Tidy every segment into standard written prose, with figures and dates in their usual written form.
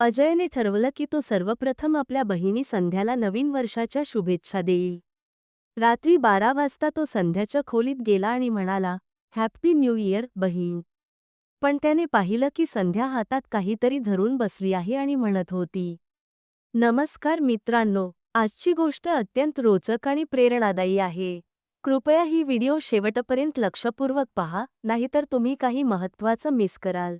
अजयने ठरवलं की तो सर्वप्रथम आपल्या बहिणी संध्याला नवीन वर्षाच्या शुभेच्छा देईल. रात्री 12 वाजता तो संध्याच्या खोलीत गेला आणि म्हणाला, हॅपी न्यू इयर बहीण. पण त्याने पाहिलं की संध्या हातात काहीतरी धरून बसली आहे आणि म्हणत होती, नमस्कार मित्रांनो, आजची गोष्ट अत्यंत रोचक आणि प्रेरणादायी आहे. कृपया ही व्हिडिओ शेवटपर्यंत लक्षपूर्वक पहा, नाहीतर तुम्ही काही महत्त्वाचं मिस कराल.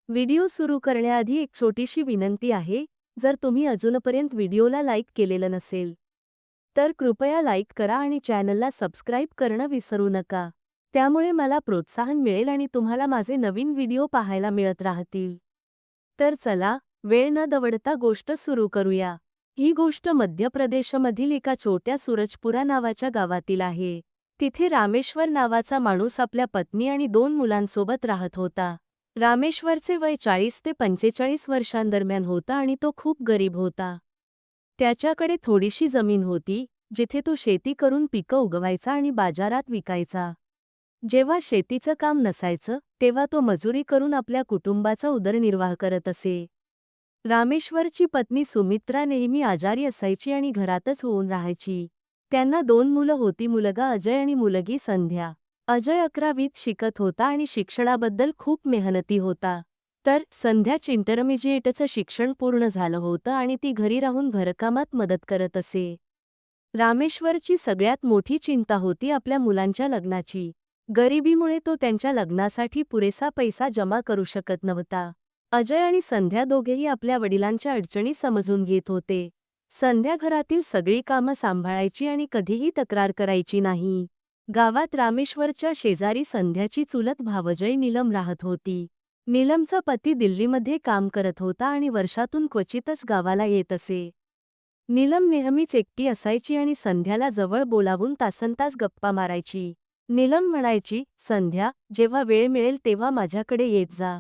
व्हिडिओ सुरू करण्याआधी एक छोटीशी विनंती आहे, जर तुम्ही अजूनपर्यंत व्हिडिओला लाईक केलेलं नसेल, तर कृपया लाईक करा आणि चॅनलला सबस्क्राईब करणं विसरू नका. त्यामुळे मला प्रोत्साहन मिळेल आणि तुम्हाला माझे नवीन व्हिडिओ पाहायला मिळत राहतील. तर चला, वेळ न दवडता गोष्ट सुरू करूया. ही गोष्ट मध्य प्रदेशमधील एका छोट्या सूरजपुरा नावाच्या गावातील आहे. तिथे रामेश्वर नावाचा माणूस आपल्या पत्नी आणि 2 मुलांसोबत राहत होता. रामेश्वरचे वय 40 ते 45 वर्षांदरम्यान होता आणि तो खूप गरीब होता. त्याच्याकडे थोडीशी जमीन होती, जिथे तो शेती करून पिकं उगवायचा आणि बाजारात विकायचा. जेव्हा शेतीचं काम नसायचं, तेव्हा तो मजुरी करून आपल्या कुटुंबाचा उदरनिर्वाह करत असे. रामेश्वरची पत्नी सुमित्रा नेहमी आजारी असायची आणि घरातच होऊन राहायची. त्यांना 2 मुलं होती, मुलगा अजय आणि मुलगी संध्या. अजय 11वीत शिकत होता आणि शिक्षणाबद्दल खूप मेहनती होता. तर संध्या इंटरमिजिएटचं शिक्षण पूर्ण झालं होतं आणि ती घरी राहून घरकामात मदत करत असे. रामेश्वरची सगळ्यात मोठी चिंता होती आपल्या मुलांच्या लग्नाची. गरिबीमुळे तो त्यांच्या लग्नासाठी पुरेसा पैसा जमा करू शकत नव्हता. अजय आणि संध्या दोघेही आपल्या वडिलांच्या अडचणी समजून घेत होते. संध्या घरातील सगळी कामं सांभाळायची आणि कधीही तक्रार करायची नाही. गावात रामेश्वरच्या शेजारी संध्याची चुलत भावजय नीलम राहत होती. नीलमचा पती दिल्लीमध्ये काम करत होता आणि वर्षातून क्वचितच गावाला येत असे. नीलम नेहमीच एकटी असायची आणि संध्याला जवळ बोलावून तासनतास गप्पा मारायची. नीलम म्हणायची, संध्या, जेव्हा वेळ मिळेल तेव्हा माझ्याकडे येत जा.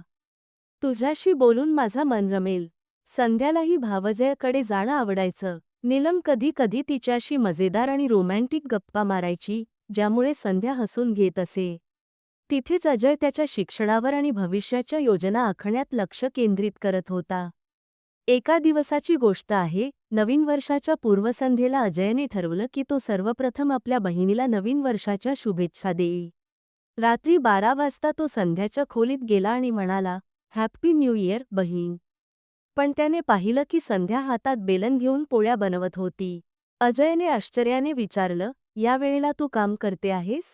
तुझ्याशी बोलून माझं मन रमेल. संध्यालाही भावजयाकडे जाणं आवडायचं. नीलम कधी कधी तिच्याशी मजेदार आणि रोमॅन्टिक गप्पा मारायची, ज्यामुळे संध्या हसून घेत असे. तिथेच अजय त्याच्या शिक्षणावर आणि भविष्याच्या योजना आखण्यात लक्ष केंद्रित करत होता. एका दिवसाची गोष्ट आहे. नवीन वर्षाच्या पूर्वसंध्येला अजयने ठरवलं की तो सर्वप्रथम आपल्या बहिणीला नवीन वर्षाच्या शुभेच्छा देईल. रात्री 12 वाजता तो संध्याच्या खोलीत गेला आणि म्हणाला, हॅपी न्यू इयर बहीण. पण त्याने पाहिलं की संध्या हातात बेलन घेऊन पोळ्या बनवत होती. अजयने आश्चर्याने विचारलं, या वेळेला तू काम करते आहेस?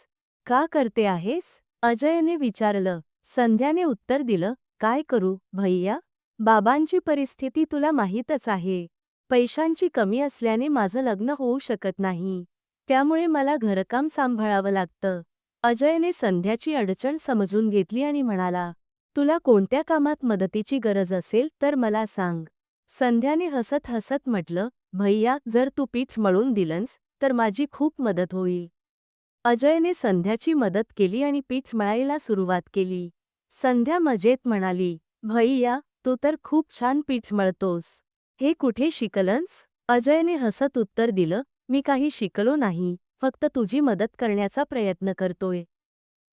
का करते आहेस? अजयने विचारलं. संध्याने उत्तर दिलं, काय करू भैया? बाबांची परिस्थिती तुला माहीतच आहे. पैशांची कमी असल्याने माझं लग्न होऊ शकत नाही. त्यामुळे मला घरकाम सांभाळावं लागतं. अजयने संध्याची अडचण समजून घेतली आणि म्हणाला, तुला कोणत्या कामात मदतीची गरज असेल तर मला सांग. संध्याने हसत हसत म्हटलं, भैया, जर तू पीठ मळून दिलंस तर माझी खूप मदत होईल. अजयने संध्याची मदत केली आणि पीठ मळायला सुरुवात केली. संध्या मजेत म्हणाली, भैया, तू तर खूप छान पीठ मळतोस. हे कुठे शिकलंस? अजयने हसत उत्तर दिलं, मी काही शिकलो नाही, फक्त तुझी मदत करण्याचा प्रयत्न करतोय.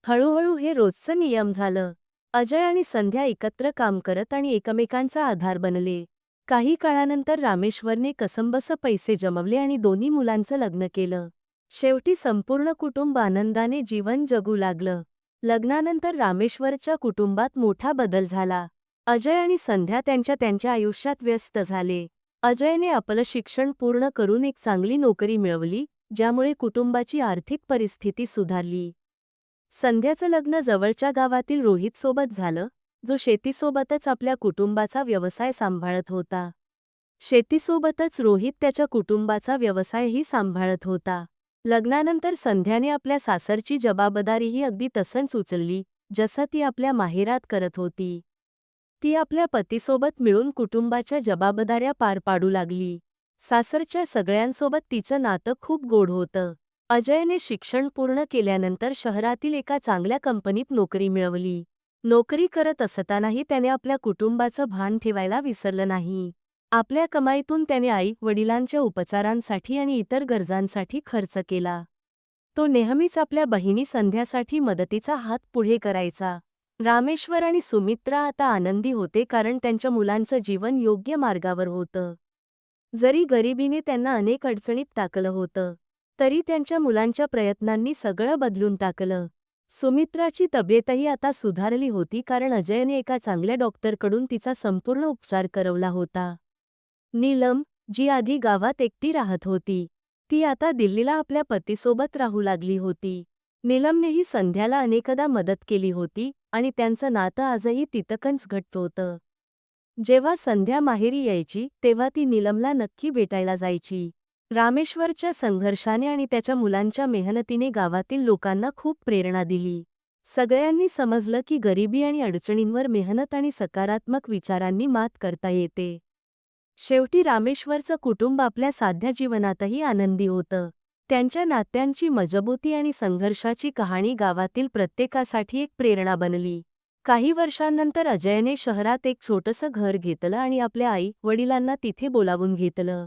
हळूहळू हे रोजचं नियम झालं. अजय आणि संध्या एकत्र काम करत आणि एकमेकांचा आधार बनले. काही काळानंतर रामेश्वरने कसंबसं पैसे जमवले आणि 2 मुलांचं लग्न केलं. शेवटी संपूर्ण कुटुंब आनंदाने जीवन जगू लागलं. लग्नानंतर रामेश्वरच्या कुटुंबात मोठा बदल झाला. अजय आणि संध्या त्यांच्या त्यांच्या आयुष्यात व्यस्त झाले. अजयने आपलं शिक्षण पूर्ण करून एक चांगली नोकरी मिळवली, ज्यामुळे कुटुंबाची आर्थिक परिस्थिती सुधारली. संध्याचं लग्न जवळच्या गावातील रोहितसोबत झालं, जो शेतीसोबतच आपल्या कुटुंबाचा व्यवसाय सांभाळत होता. शेतीसोबतच रोहित त्याच्या कुटुंबाचा व्यवसायही सांभाळत होता. लग्नानंतर संध्याने आपल्या सासरची जबाबदारीही अगदी तसंच उचलली, जसं ती आपल्या माहेरात करत होती. ती आपल्या पतीसोबत मिळून कुटुंबाच्या जबाबदाऱ्या पार पाडू लागली. सासरच्या सगळ्यांसोबत तिचं नातं खूप गोड होतं. अजयने शिक्षण पूर्ण केल्यानंतर शहरातील एका चांगल्या कंपनीत नोकरी मिळवली. नोकरी करत असतानाही त्याने आपल्या कुटुंबाचं भान ठेवायला विसरलं नाही. आपल्या कमाईतून त्याने आई-वडिलांच्या उपचारांसाठी आणि इतर गरजांसाठी खर्च केला. तो नेहमीच आपल्या बहिणी संध्यासाठी मदतीचा हात पुढे करायचा. रामेश्वर आणि सुमित्रा आता आनंदी होते कारण त्यांच्या मुलांचं जीवन योग्य मार्गावर होतं. जरी गरिबीने त्यांना अनेक अडचणीत टाकलं होतं, तरी त्यांच्या मुलांच्या प्रयत्नांनी सगळं बदलून टाकलं. सुमित्राची तब्येतही आता सुधारली होती कारण अजयने एका चांगल्या डॉक्टरकडून तिचा संपूर्ण उपचार करवला होता. नीलम, जी आधी गावात एकटी राहत होती, ती आता दिल्लीला आपल्या पतीसोबत राहू लागली होती. नीलमनेही संध्याला अनेकदा मदत केली होती आणि त्यांचं नातं आजही तितकंच घट्ट होतं. जेव्हा संध्या माहेरी यायची तेव्हा ती नीलमला नक्की भेटायला जायची. रामेश्वरच्या संघर्षाने आणि त्याच्या मुलांच्या मेहनतीने गावातील लोकांना खूप प्रेरणा दिली. सगळ्यांनी समजलं की गरिबी आणि अडचणींवर मेहनत आणि सकारात्मक विचारांनी मात करता येते. शेवटी रामेश्वरचं कुटुंब आपल्या साध्या जीवनातही आनंदी होतं. त्यांच्या नात्यांची मजबूती आणि संघर्षाची कहाणी गावातील प्रत्येकासाठी एक प्रेरणा बनली. काही वर्षांनंतर अजयने शहरात एक छोटंसं घर घेतलं आणि आपल्या आई-वडिलांना तिथे बोलावून घेतलं.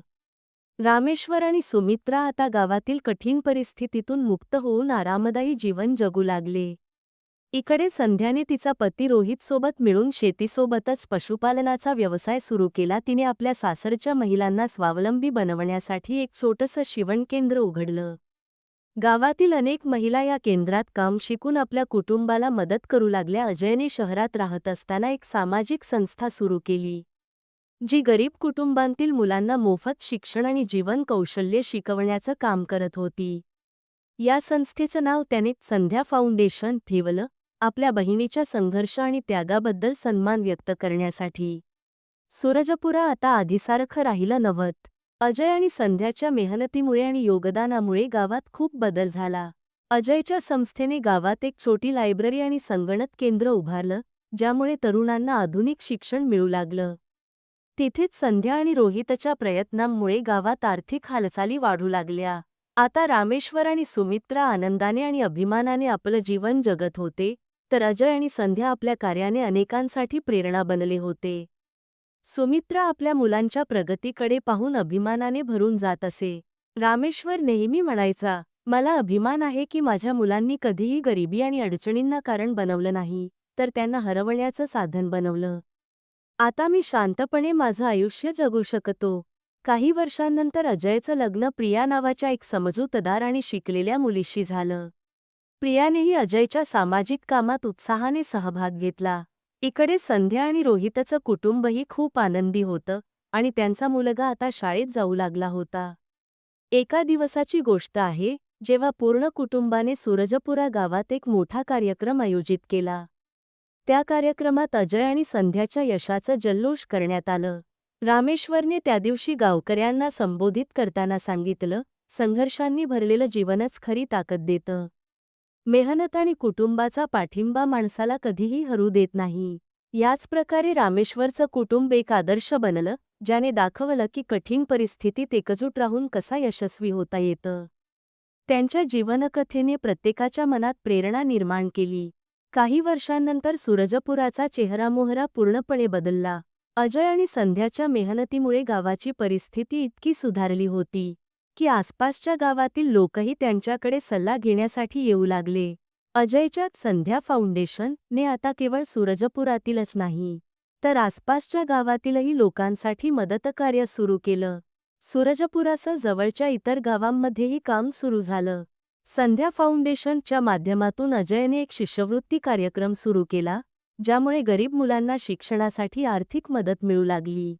रामेश्वर आणि सुमित्रा आता गावातील कठीण परिस्थितीतून मुक्त होऊन आरामदायी जीवन जगू लागले. इकडे संध्याने तिचा पती रोहित सोबत मिळून शेतीसोबतच पशुपालनाचा व्यवसाय सुरू केला. तिने आपल्या सासरच्या महिलांना स्वावलंबी बनवण्यासाठी एक छोटंसं शिवणकेंद्र उघडलं. गावातील अनेक महिला या केंद्रात काम शिकून आपल्या कुटुंबाला मदत करू लागल्या. अजयने शहरात राहत असताना एक सामाजिक संस्था सुरू केली, जी गरीब कुटुंबांतील मुलांना मोफत शिक्षण आणि जीवन कौशल्ये शिकवण्याचं काम करत होती. या संस्थेचं नाव त्याने संध्या फाउंडेशन ठेवलं, आपल्या बहिणीच्या संघर्ष आणि त्यागाबद्दल सन्मान व्यक्त करण्यासाठी. सूरजपुरा आता आधीसारखं राहिलं नव्हतं. अजय आणि संध्याच्या मेहनतीमुळे आणि योगदानामुळे गावात खूप बदल झाला. अजयच्या संस्थेने गावात एक छोटी लायब्ररी आणि संगणक केंद्र उभारलं, ज्यामुळे तरुणांना आधुनिक शिक्षण मिळू लागलं. तिथेच संध्या आणि रोहितच्या प्रयत्नांमुळे गावात आर्थिक हालचाली वाढू लागल्या. आता रामेश्वर आणि सुमित्रा आनंदाने आणि अभिमानाने आपलं जीवन जगत होते, तर अजय आणि संध्या आपल्या कार्याने अनेकांसाठी प्रेरणा बनले होते. सुमित्रा आपल्या मुलांच्या प्रगतीकडे पाहून अभिमानाने भरून जात असे. रामेश्वर नेहमी म्हणायचा, "मला अभिमान आहे की माझ्या मुलांनी कधीही गरिबी आणि अडचणींना कारण बनवलं नाही, तर त्यांना हरवण्याचं साधन बनवलं. आता मी शांतपणे माझं आयुष्य जगू शकतो." काही वर्षांनंतर अजयचं लग्न प्रिया नावाच्या एक समजूतदार आणि शिकलेल्या मुलीशी झालं. प्रियानेही अजयच्या सामाजिक कामात उत्साहाने सहभाग घेतला. इकडे संध्या आणि रोहितचं कुटुंबही खूप आनंदी होतं आणि त्यांचा मुलगा आता शाळेत जाऊ लागला होता. एका दिवसाची गोष्ट आहे, जेव्हा पूर्ण कुटुंबाने सूरजपुरा गावात एक मोठा कार्यक्रम आयोजित केला. त्या कार्यक्रमात अजय आणि संध्याच्या यशाचं जल्लोष करण्यात आलं. रामेश्वरने त्या दिवशी गावकऱ्यांना संबोधित करताना सांगितलं, "संघर्षांनी भरलेलं जीवनच खरी ताकद देतं. मेहनत आणि कुटुंबाचा पाठिंबा माणसाला कधीही हरू देत नाही." याच प्रकारे रामेश्वरचं कुटुंब एक आदर्श बनलं, ज्याने दाखवलं की कठीण परिस्थितीत एकजूट राहून कसा यशस्वी होता येतं. त्यांच्या जीवनकथेने प्रत्येकाच्या मनात प्रेरणा निर्माण केली. काही वर्षांनंतर सूरजपुराचा चेहरामोहरा पूर्णपणे बदलला. अजय आणि संध्याच्या मेहनतीमुळे गावाची परिस्थिती इतकी सुधारली होती की आसपासच्या गावातील लोकही त्यांच्याकडे सल्ला घेण्यासाठी येऊ लागले. अजयच्या संध्या फाउंडेशन ने आता केवळ सूरजपुरातीलच नाही, तर आसपासच्या गावातीलही लोकांसाठी मदतकार्य सुरू केलं. सूरजपुरासह जवळच्या इतर गावांमध्येही काम सुरू झालं. संध्या फाउंडेशनच्या माध्यमातून अजयने एक शिष्यवृत्ती कार्यक्रम सुरू केला, ज्यामुळे गरीब मुलांना शिक्षणासाठी आर्थिक मदत मिळू लागली.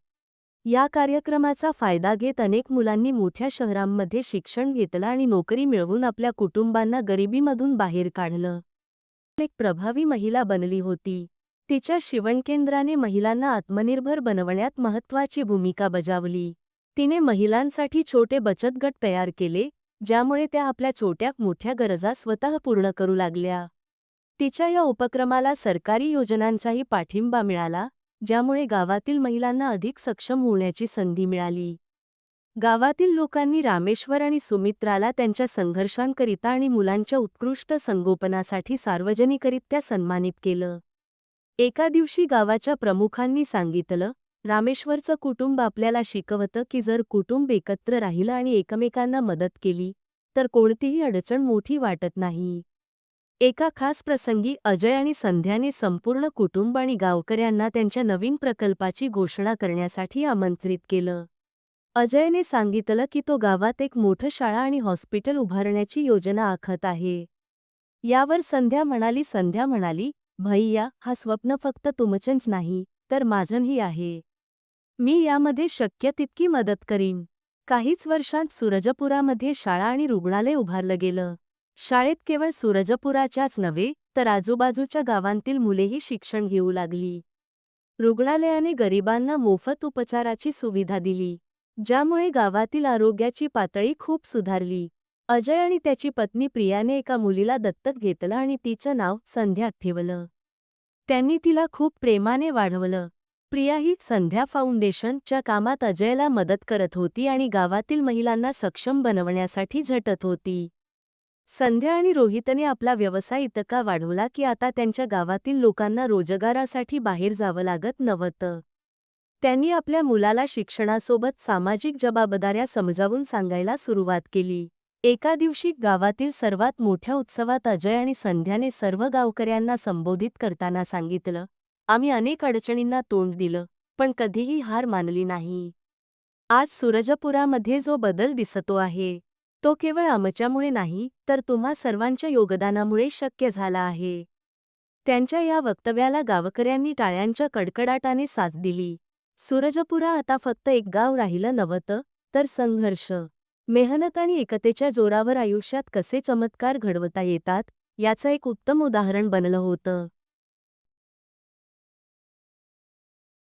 या कार्यक्रमाचा फायदा घेत अनेक मुलांनी मोठ्या शहरांमध्ये शिक्षण घेतलं आणि नोकरी मिळवून आपल्या कुटुंबांना गरिबीमधून बाहेर काढलं. एक प्रभावी महिला बनली होती. तिच्या शिवणकेंद्राने महिलांना आत्मनिर्भर बनवण्यात महत्त्वाची भूमिका बजावली. तिने महिलांसाठी छोटे बचत गट तयार केले, ज्यामुळे त्या आपल्या छोट्या-मोठ्या गरजा स्वतः पूर्ण करू लागल्या. तिच्या या उपक्रमाला सरकारी योजनांचाही पाठिंबा मिळाला, ज्यामुळे गावातील महिलांना अधिक सक्षम होण्याची संधी मिळाली. गावातील लोकांनी रामेश्वर आणि सुमित्राला त्यांच्या संघर्षांकरिता आणि मुलांच्या उत्कृष्ट संगोपनासाठी सार्वजनिकरित्या सन्मानित केलं. एका दिवशी गावाच्या प्रमुखांनी सांगितलं, "रामेश्वरचं कुटुंब आपल्याला शिकवतं की जर कुटुंब एकत्र राहिलं आणि एकमेकांना मदत केली, तर कोणतीही अडचण मोठी वाटत नाही." एका खास प्रसंगी अजय आणि संध्याने संपूर्ण कुटुंब आणि गावकऱ्यांना त्यांच्या नवीन प्रकल्पाची घोषणा करण्यासाठी आमंत्रित केलं. अजयने सांगितलं की तो गावात एक मोठं शाळा आणि हॉस्पिटल उभारण्याची योजना आखत आहे. यावर संध्या म्हणाली, भैया, हा स्वप्न फक्त तुमचंच नाही, तर माझंही आहे. मी यामध्ये शक्य तितकी मदत करीन. काहीच वर्षांत सूरजपुरामध्ये शाळा आणि रुग्णालय उभारलं गेलं. शाळेत केवळ सूरजपुराच्याच नव्हे, तर आजूबाजूच्या गावांतील मुलेही शिक्षण घेऊ लागली. रुग्णालयाने गरिबांना मोफत उपचाराची सुविधा दिली, ज्यामुळे गावातील आरोग्याची पातळी खूप सुधारली. अजय आणि त्याची पत्नी प्रियाने एका मुलीला दत्तक घेतलं आणि तिचं नाव संध्या ठेवलं. त्यांनी तिला खूप प्रेमाने वाढवलं. प्रिया ही संध्या फाउंडेशनच्या कामात अजयला मदत करत होती आणि गावातील महिलांना सक्षम बनवण्यासाठी झटत होती. संध्या आणि रोहितने आपला व्यवसाय इतका वाढवला की आता त्यांच्या गावातील लोकांना रोजगारासाठी बाहेर जावं लागत नव्हतं. त्यांनी आपल्या मुलाला शिक्षणासोबत सामाजिक जबाबदाऱ्या समजावून सांगायला सुरुवात केली. एका दिवशी गावातील सर्वात मोठ्या उत्सवात अजय आणि संध्याने सर्व गावकऱ्यांना संबोधित करताना सांगितलं, आम्ही अनेक अडचणींना तोंड दिलं, पण कधीही हार मानली नाही. आज सूरजपुरामध्ये जो बदल दिसतो आहे, तो केवळ आमच्यामुळे नाही, तर तुम्हा सर्वांच्या योगदानामुळे शक्य झाला आहे. त्यांच्या या वक्तव्याला गावकऱ्यांनी टाळ्यांच्या कडकडाटाने साथ दिली. सूरजपुरा आता फक्त एक गाव राहिलं नव्हतं, तर संघर्ष, मेहनत आणि एकतेच्या जोरावर आयुष्यात कसे चमत्कार घडवता येतात, याचं एक उत्तम उदाहरण बनलं होतं.